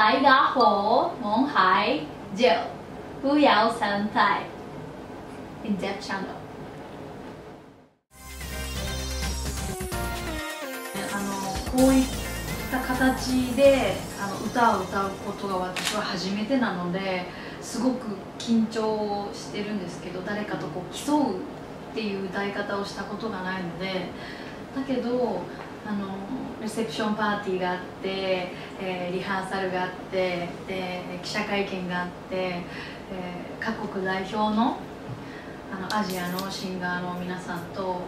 大家好，我係 Jill，不要上台 in that channel。こういった形で歌を歌うことが私は初めてなのですごく緊張してるんですけど、誰かとこう競うっていう歌い方をしたことがないので、だけどレセプションパーティーがあって、リハーサルがあって、で記者会見があって、各国代表のアジアのシンガーの皆さんとこ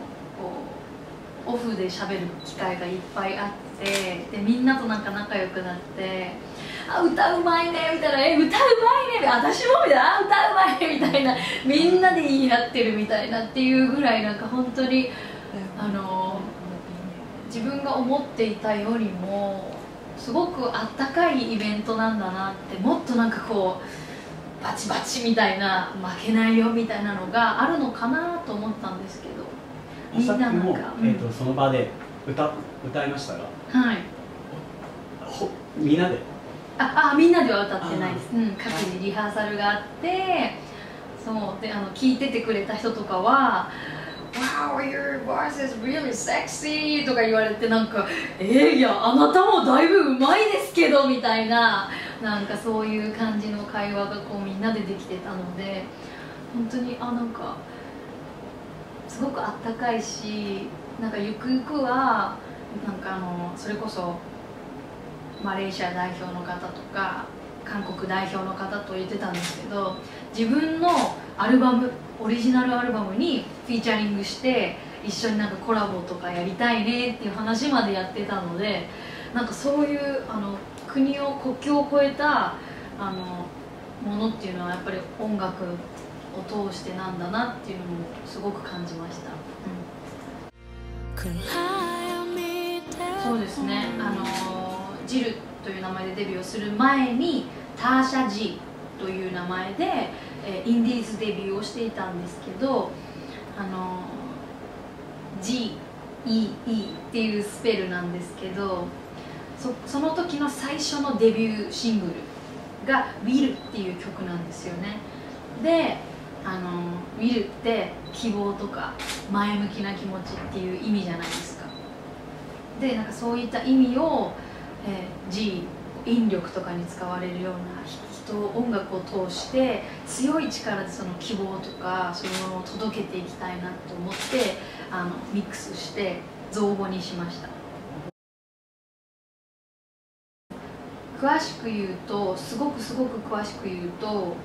うオフで喋る機会がいっぱいあって、でみんなとなんか仲良くなって、あ、歌うまいねみたいな、歌うまいね、私もみたいな、あ、歌うまいねみたいな、みんなで言い合ってるみたいなっていうぐらい、なんか本当に自分が思っていたよりもすごくあったかいイベントなんだなって、もっとなんかこうバチバチみたいな、負けないよみたいなのがあるのかなと思ったんですけど、みんななんか、その場で歌いましたが、はい、みんなでみんなでは歌ってないです。各自リハーサルがあって、そうで聞いててくれた人とかは「Wow, your voice is really sexy」とか言われて、なんか「いやあなたもだいぶうまいですけど」みたいな、なんかそういう感じの会話がこうみんなでできてたので、本当になんかすごくあったかいし、なんかゆくゆくはなんかそれこそマレーシア代表の方とか韓国代表の方と言ってたんですけど、自分のアルバム、オリジナルアルバムにフィーチャリングして一緒になんかコラボとかやりたいねっていう話までやってたので、なんかそういう国境を越えたものっていうのはやっぱり音楽を通してなんだなっていうのもすごく感じました。そうですね、ジルという名前でデビューをする前にターシャ・ジーという名前でインディーズデビューをしていたんですけど、GEE っていうスペルなんですけど、その時の最初のデビューシングルが「Will」っていう曲なんですよね。でWill って希望とか前向きな気持ちっていう意味じゃないですか。でなんかそういった意味を、G 引力とかに使われるような音楽を通して強い力でその希望とかそういうものを届けていきたいなと思ってミックスして造語にしました。詳しく言うと、すごく詳しく言うと、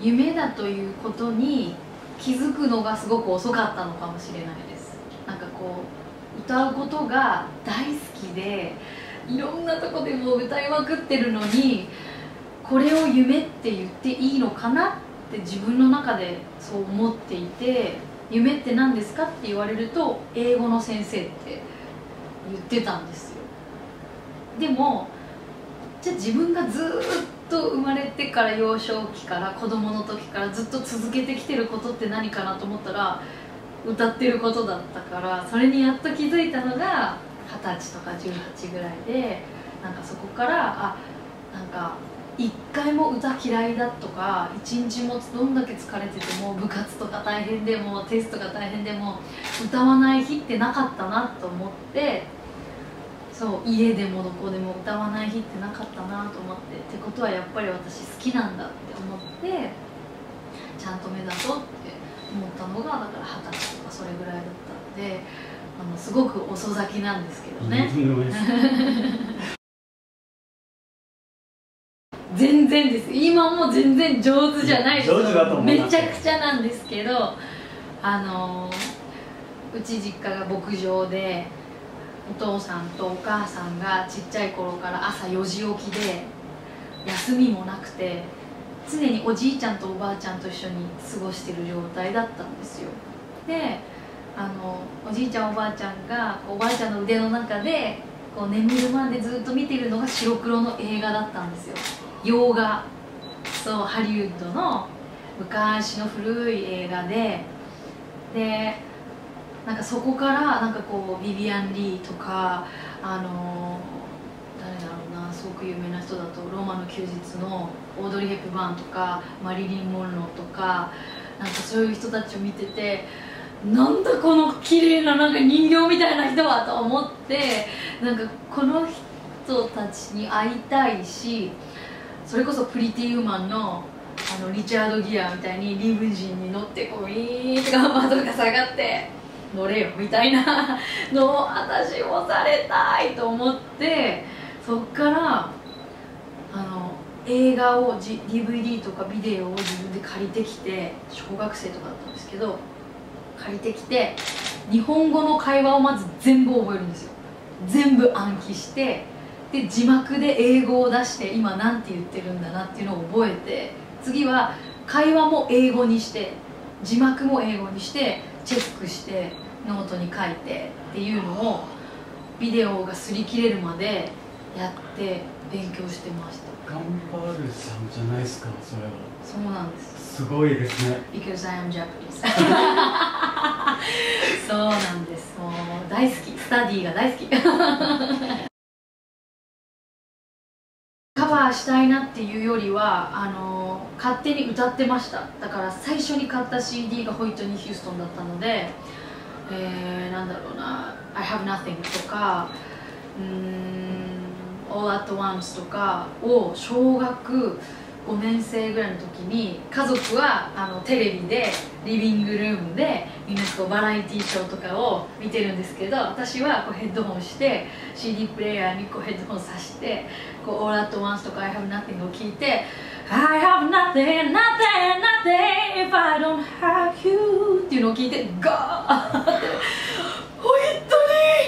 夢だということに気づくのがすごく遅かったのかもしれないです。なんかこう歌うことが大好きで、いろんなとこでもう歌いまくってるのに、これを夢って言っていいのかなって自分の中でそう思っていて、夢って何ですかって言われると英語の先生って言ってたんですよ。でもじゃあ自分がずっと生まれてから幼少期から子供の時からずっと続けてきてることって何かなと思ったら、歌ってることだったから、それにやっと気づいたのが20歳とか18ぐらいで、なんかそこからなんか一回も歌嫌いだとか、一日もどんだけ疲れてても部活とか大変でもテストが大変でも歌わない日ってなかったなと思って、そう家でもどこでも歌わない日ってなかったなと思って、ってことはやっぱり私好きなんだって思って、ちゃんと目指そうって思ったのがだから20歳とかそれぐらいだったんで、すごく遅咲きなんですけどね。全然です。今も全然上手じゃないですよ。めちゃくちゃなんですけど、うち実家が牧場で、お父さんとお母さんがちっちゃい頃から朝4時起きで休みもなくて、常におじいちゃんとおばあちゃんと一緒に過ごしてる状態だったんですよ。でおじいちゃんおばあちゃんがおばあちゃんの腕の中でこう眠るまでずっと見てるのが白黒の映画だったんですよ。洋画、そうハリウッドの昔の古い映画で、なんかそこからなんかこうビビアン・リーとか誰だろうな、すごく有名な人だとローマの休日のオードリー・ヘップバーンとかマリリン・モンローとか、なんかそういう人たちを見てて、なんだこの綺麗ななんか人形みたいな人はと思って、なんかこの人たちに会いたいし、それこそプリティウーマンのリチャード・ギアみたいにリムジンに乗ってこうウィーンって窓が下がって乗れよみたいなのを私もされたいと思って、そっから映画を、DVD とかビデオを自分で借りてきて、小学生とかだったんですけど借りてきて、日本語の会話をまず全部覚えるんですよ。全部暗記して、で字幕で英語を出して今なんて言ってるんだなっていうのを覚えて、次は会話も英語にして字幕も英語にしてチェックしてノートに書いてっていうのをビデオが擦り切れるまでやって勉強してました。頑張るさんじゃないですか、それは。そうなんです。すごいですね。Because I am Japanese そうなんです。もう大好き、スタディが大好きカバーしたいなっていうよりは勝手に歌ってました。だから最初に買った CD がホイットニー・ヒューストンだったので、なんだろうな、I Have Nothing とかAll at Once とかを小学5年生ぐらいの時に、家族はテレビでリビングルームでみんなこうバラエティーショーとかを見てるんですけど、私はこうヘッドホンして CD プレイヤーにこうヘッドホンさしてこう All at Once とか I Have Nothing を聞いて I have nothing, nothing, nothing if I don't have you っていうのを聞いてガーってホイット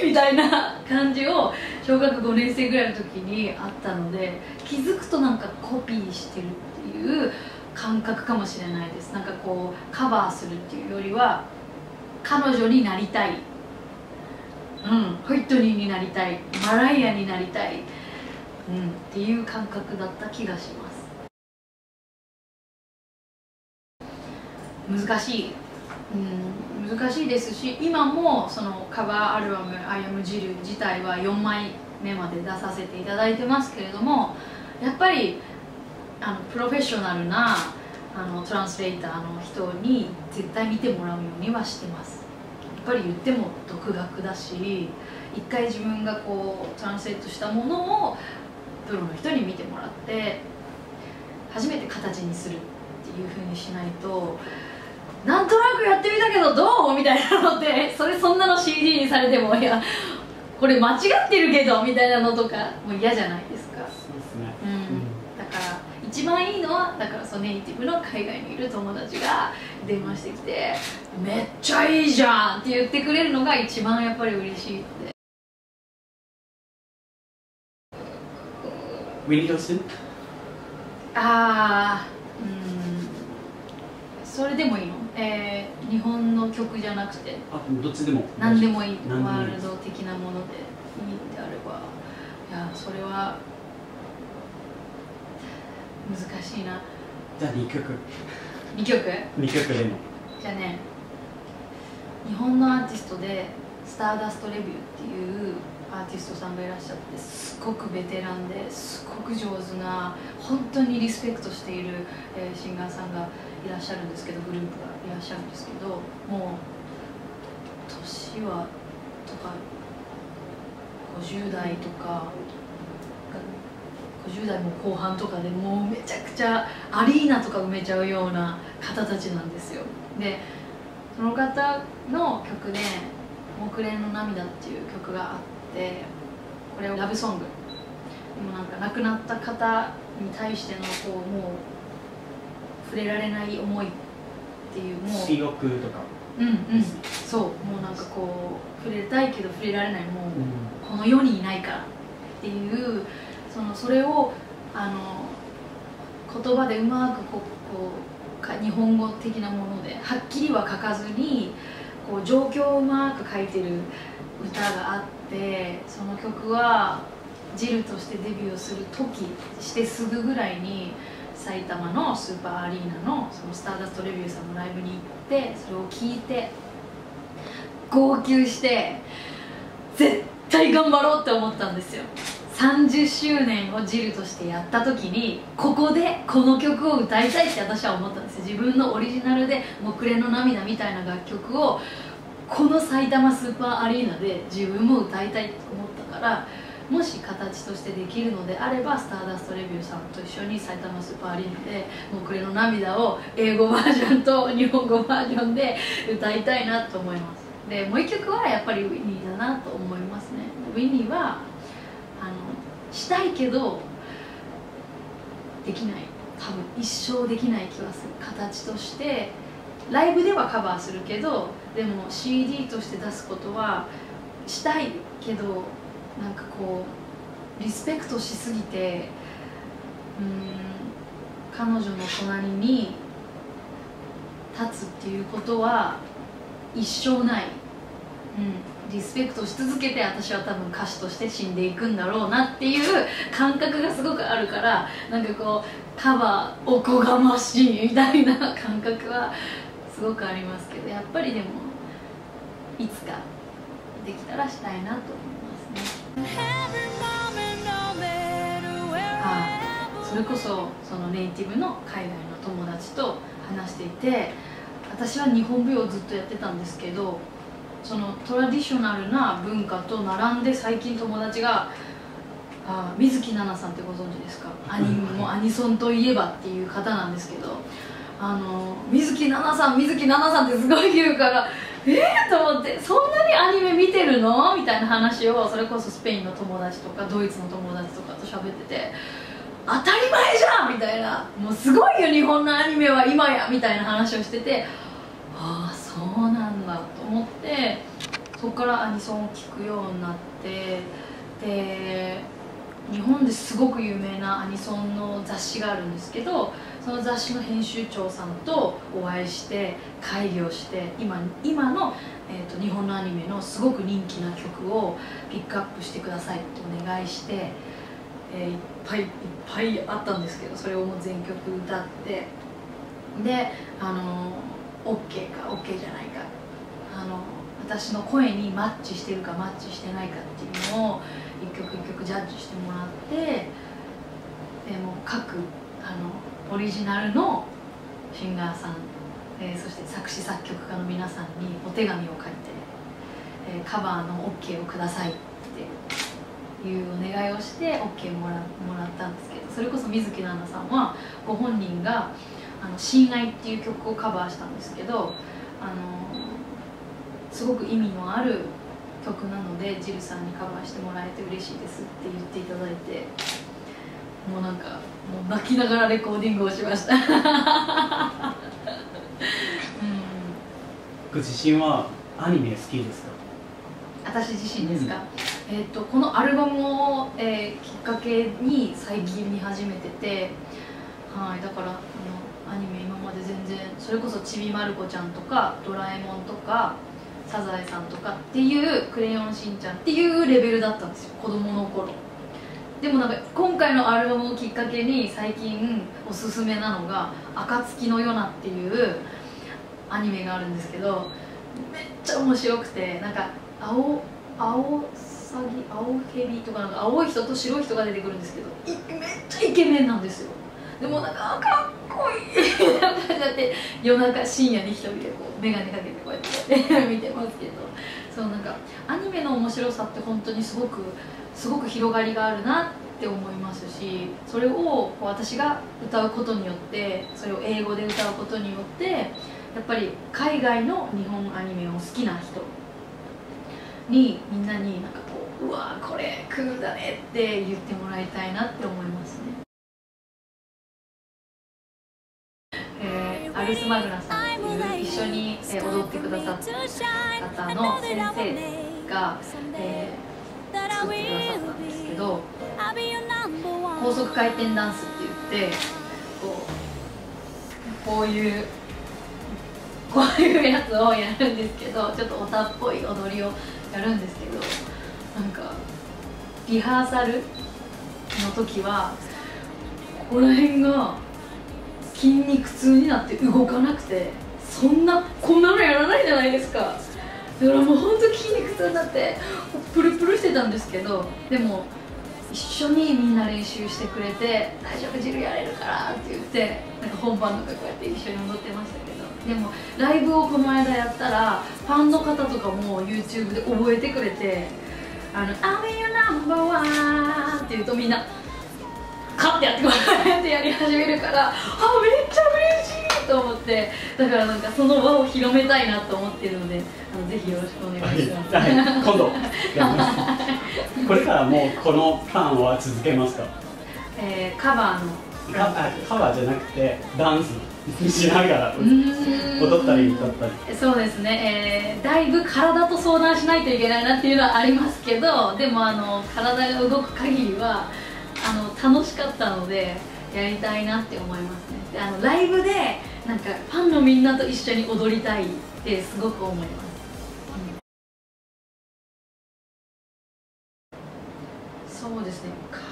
ニーみたいな感じを小学5年生ぐらいの時にあったので、気づくとなんかコピーしてるっていう感覚かもしれないです。なんかこうカバーするっていうよりは彼女になりたい、ホイットニーになりたい、マライアになりたい、っていう感覚だった気がします。難しい、難しいですし、今もそのカバーアルバム「I am Jill」自体は4枚目まで出させていただいてますけれども、やっぱりプロフェッショナルなトランスレーターの人に絶対見てもらうようにはしてます。やっぱり言っても独学だし、一回自分がこうトランスレートしたものをプロの人に見てもらって初めて形にするっていう風にしないと、なんとなくやってみたけどどうみたいなのって、そんなの CD にされても、いやこれ間違ってるけどみたいなのとかもう嫌じゃないですか。そうですね、だから一番いいのは、だからそのネイティブの海外にいる友達が電話してきて「めっちゃいいじゃん!」って言ってくれるのが一番やっぱり嬉しいって。ウィニー・ヒューストン？それでもいいの？日本の曲じゃなくて、どっちでも何でもいい、ワールド的なものでいいんであれば、いやそれは難しいな。じゃあ2曲2曲でも。じゃあね、日本のアーティストでスターダストレビューっていうアーティストさんがいらっしゃって、すごくベテランですごく上手な、本当にリスペクトしている、シンガーさんがいらっしゃるんですけど、グループがいらっしゃるんですけど、もう年はとか50代とか50代も後半とかでもうめちゃくちゃアリーナとか埋めちゃうような方たちなんですよ。でその方の曲で「木蓮の涙」っていう曲があって、これはラブソングでもなんか亡くなった方に対してのこうもう触れられない思いっていう、もう追憶とか、そう、もうなんかこう触れたいけど触れられない、もうこの世にいないからっていう、それを言葉でうまく日本語的なものではっきりは書かずにこう状況をうまく書いてる歌があって、その曲はジルとしてデビューをする時してすぐぐらいに埼玉のスーパーアリーナのそのスターダストレビューさんのライブに行って、それを聞いて号泣して絶対頑張ろうって思ったんですよ。30周年をジルとしてやった時にここでこの曲を歌いたいって私は思ったんですよ。自分のオリジナルで「木暮れの涙」みたいな楽曲をこの埼玉スーパーアリーナで自分も歌いたいと思ったから、もし形としてできるのであればスターダストレビューさんと一緒に埼玉スーパーアリーナで「木暮れの涙」を英語バージョンと日本語バージョンで歌いたいなと思います。でもう一曲はやっぱりウィニーだなと思いますね。ウィニーはしたいけどできない、多分一生できない気がする。形としてライブではカバーするけど、でも CD として出すことはしたいけど、なんかこうリスペクトしすぎて、彼女の隣に立つっていうことは一生ない。リスペクトし続けて私は多分歌手として死んでいくんだろうなっていう感覚がすごくあるから、なんかこうカバーおこがましいみたいな感覚はすごくありますけど、やっぱりでもいつかできたらしたいなと思いますね。それこそそのネイティブの海外の友達と話していて、私は日本舞踊をずっとやってたんですけど、そのトラディショナルな文化と並んで最近友達が水木奈々さんってご存知ですか？アニソンといえばっていう方なんですけど、水木奈々さんってすごい言うからと思って、そんなにアニメ見てるのみたいな話をそれこそスペインの友達とかドイツの友達とかと喋ってて、当たり前じゃんみたいな、もうすごいよ日本のアニメは今やみたいな話をしてて、そうなんだと思って、そこからアニソンを聴くようになって、で日本ですごく有名なアニソンの雑誌があるんですけど、その雑誌の編集長さんとお会いして会議をして、今の、日本のアニメのすごく人気な曲をピックアップしてくださいってお願いして、いっぱいあったんですけど、それをもう全曲歌って、でOK か OK じゃないか、私の声にマッチしてるかマッチしてないかっていうのを一曲一曲ジャッジしてもらって、でも各オリジナルのシンガーさん、そして作詞作曲家の皆さんにお手紙を書いて、カバーの OK をくださいっていうお願いをして OK もらったんですけど、それこそ水木奈々さんはご本人が「親愛」っていう曲をカバーしたんですけど、すごく意味のある曲なのでジルさんにカバーしてもらえて嬉しいですって言っていただいて、もうなんかもう泣きながらレコーディングをしましたご自身はアニメ好きですか？私自身ですか？このアルバムを、きっかけに最近見始めてて、だからアニメ今まで全然、それこそちびまる子ちゃんとかドラえもんとかサザエさんとかっていうクレヨンしんちゃんっていうレベルだったんですよ、子供の頃。でもなんか今回のアルバムをきっかけに最近おすすめなのが「暁の夜な」っていうアニメがあるんですけど、めっちゃ面白くて、なんか青蛇とか、なんか青い人と白い人が出てくるんですけど、めっちゃイケメンなんですよ。でもなんかかっこいいだって夜中深夜に一人でこう眼鏡かけてこうやって見てますけど、そうなんかアニメの面白さって本当にすごく広がりがあるなって思いますし、それを私が歌うことによって、それを英語で歌うことによって、やっぱり海外の日本アニメを好きな人に、みんなになんかこう、うわーこれクールだねって言ってもらいたいなって思いますね。アリス・マグナさんっていう一緒に踊ってくださった方の先生が、作ってくださったんですけど、高速回転ダンスって言って、こういうやつをやるんですけど、ちょっとオタっぽい踊りをやるんですけど、なんかリハーサルの時はここら辺が筋肉痛になって動かなくて、こんなのやらないじゃないですか。だからもうほんと筋肉痛になってプルプルしてたんですけど、でも一緒にみんな練習してくれて「大丈夫、ジルやれるから」って言って、なんか本番とかこうやって一緒に踊ってましたけど、でもライブをこの間やったらファンの方とかも YouTube で覚えてくれて「I'm your number one」って言うとみんなカッてやってこうやってやり始めるから、あ、めっちゃ嬉しいと思って、だからなんかその輪を広めたいなと思ってるので、ぜひよろしくお願いします。はい、今度やります。これからもうこのプランは続けますか？カバーのカバーじゃなくてダンスしながら踊ったり歌ったり。そうですね、だいぶ体と相談しないといけないなっていうのはありますけど、でも体が動く限りは楽しかったのでやりたいなって思いますね。でライブでなんかファンのみんなと一緒に踊りたいってすごく思います。そうですね、カバー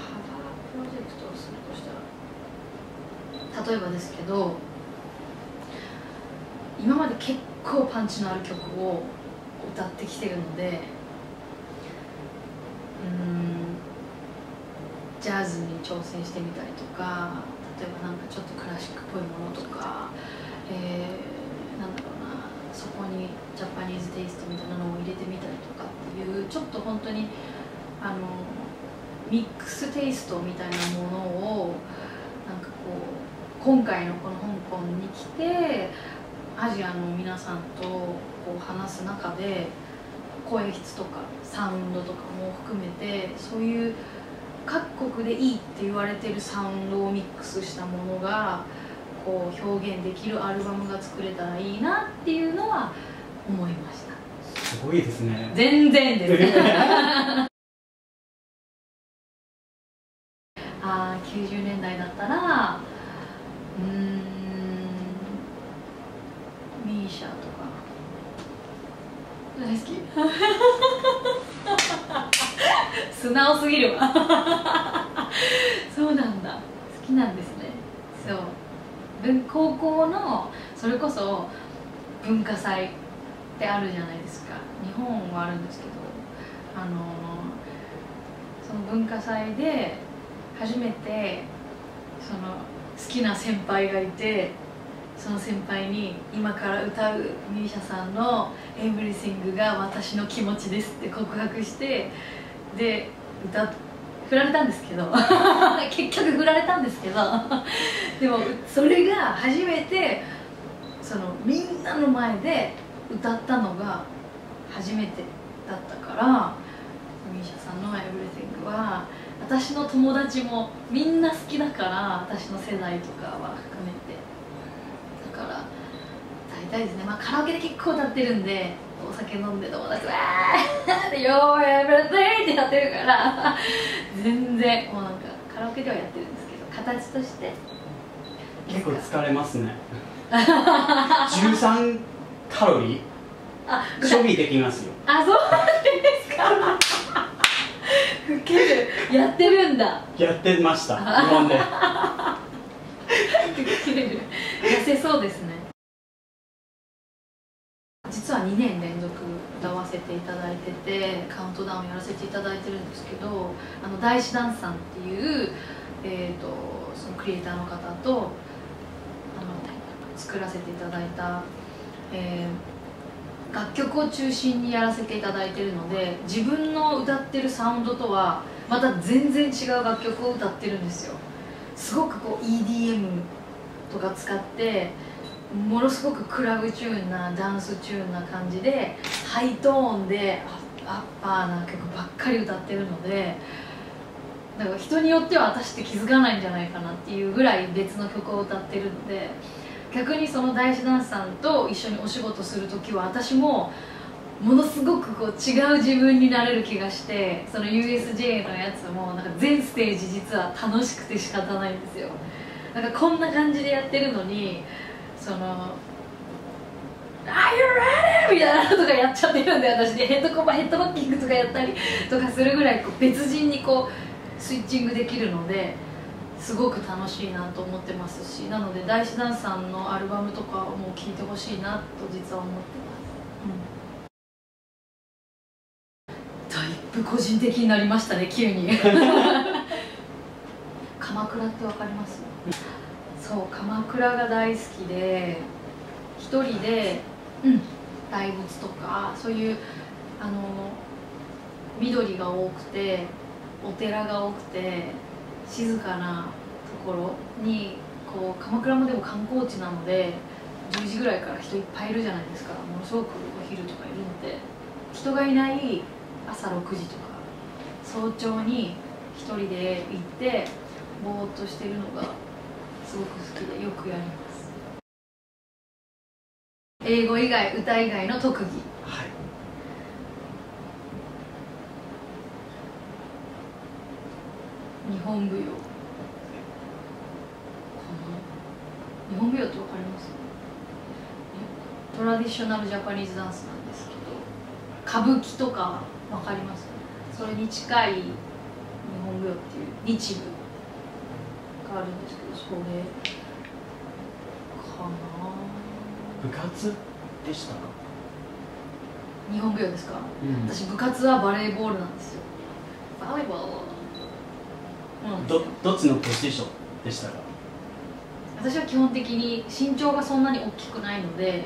プロジェクトをするとしたら、例えばですけど、今まで結構パンチのある曲を歌ってきてるので、ジャズに挑戦してみたりとか、例えばなんかちょっとクラシックっぽいものとか、なんだろうな、そこにジャパニーズテイストみたいなのを入れてみたりとかっていう、ちょっと本当にミックステイストみたいなものをなんかこう今回のこの香港に来てアジアの皆さんとこう話す中で声質とかサウンドとかも含めて、そういう各国でいいって言われてるサウンドをミックスしたものがこう表現できるアルバムが作れたらいいなっていうのは思いました。すごいですね。全然です90年代だったらミーシャとか大好き素直すぎるわそうなんだ、好きなんですね。そう高校のそれこそ文化祭ってあるじゃないですか。日本はあるんですけど、その文化祭で初めてその好きな先輩がいて、その先輩に今から歌うミーシャさんの「Everything が私の気持ちです」って告白して、で振られたんですけど結局振られたんですけどでもそれが初めてそのみんなの前で歌ったのが初めてだったから、ミーシャさんの「Everything」は私の友達もみんな好きだから、私の世代とかは含めてだから歌いたいですね。まあカラオケで結構歌ってるんで、お酒飲んで友達わーって「Yo everything」ってやってるから全然もうなんかカラオケではやってるんですけど、形として結構疲れますね13カロリー消費できますよ。あ、そうなんですかウケる、やってるんだ。やってました日本でウケる、痩せそうですね。実は2年連続歌わせていただいてて、カウントダウンやらせていただいてるんですけど、大師ダンスさんっていう、そのクリエイターの方と作らせていただいた、楽曲を中心にやらせていただいてるので、自分の歌ってるサウンドとはまた全然違う楽曲を歌ってるんですよ。すごくこう EDM とか使ってものすごくクラブチューンなダンスチューンな感じでハイトーンでアッパーな曲ばっかり歌ってるので、だから人によっては私って気づかないんじゃないかなっていうぐらい別の曲を歌ってるので、逆にその大師ダンスさんと一緒にお仕事する時は私もものすごくこう違う自分になれる気がして、その USJ のやつもなんか全ステージ実は楽しくて仕方ないんですよ。なんかこんな感じでやってるのに、その「Are you ready?」みたいなのとかやっちゃってるんで、私でヘッドバッキングとかやったりとかするぐらいこう別人にこうスイッチングできるので、すごく楽しいなと思ってますし、なので大師ダンスさんのアルバムとかも聴いてほしいなと実は思ってます。だいぶ個人的になりましたね、急に鎌倉ってわかります？そう、鎌倉が大好きで、一人で、大仏とかそういう緑が多くてお寺が多くて静かなところに、こう鎌倉もでも観光地なので10時ぐらいから人いっぱいいるじゃないですか。ものすごくお昼とかいるので、人がいない朝6時とか早朝に一人で行ってぼーっとしてるのがすごく好きでよくやります。英語以外、歌以外の特技。はい。日本舞踊。日本舞踊ってわかります？トラディショナルジャパニーズダンスなんですけど、歌舞伎とかわかります？それに近い日本舞踊っていう日舞があるんですけど、それかな。部活でしたか？日本舞踊ですか？私部活はバレーボールなんですよ。バレーボール。どっちのポジションでしたか？私は基本的に身長がそんなに大きくないので、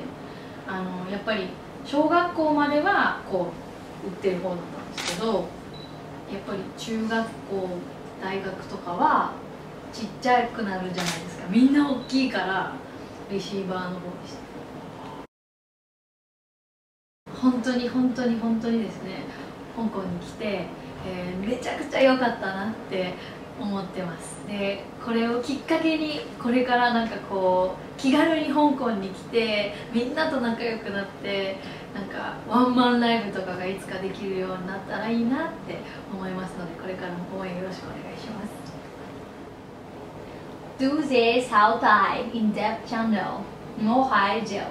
やっぱり小学校まではこう打ってる方だったんですけど、やっぱり中学校大学とかはちっちゃくなるじゃないですか。みんな大きいからレシーバーの方でした。本当に本当に本当にですね、香港に来て、めちゃくちゃ良かったなって思ってます。でこれをきっかけにこれからなんかこう気軽に香港に来てみんなと仲良くなって、なんかワンマンライブとかがいつかできるようになったらいいなって思いますので、これからも応援よろしくお願いします。Do this how die in depth channel. Ngo Hai Jiao.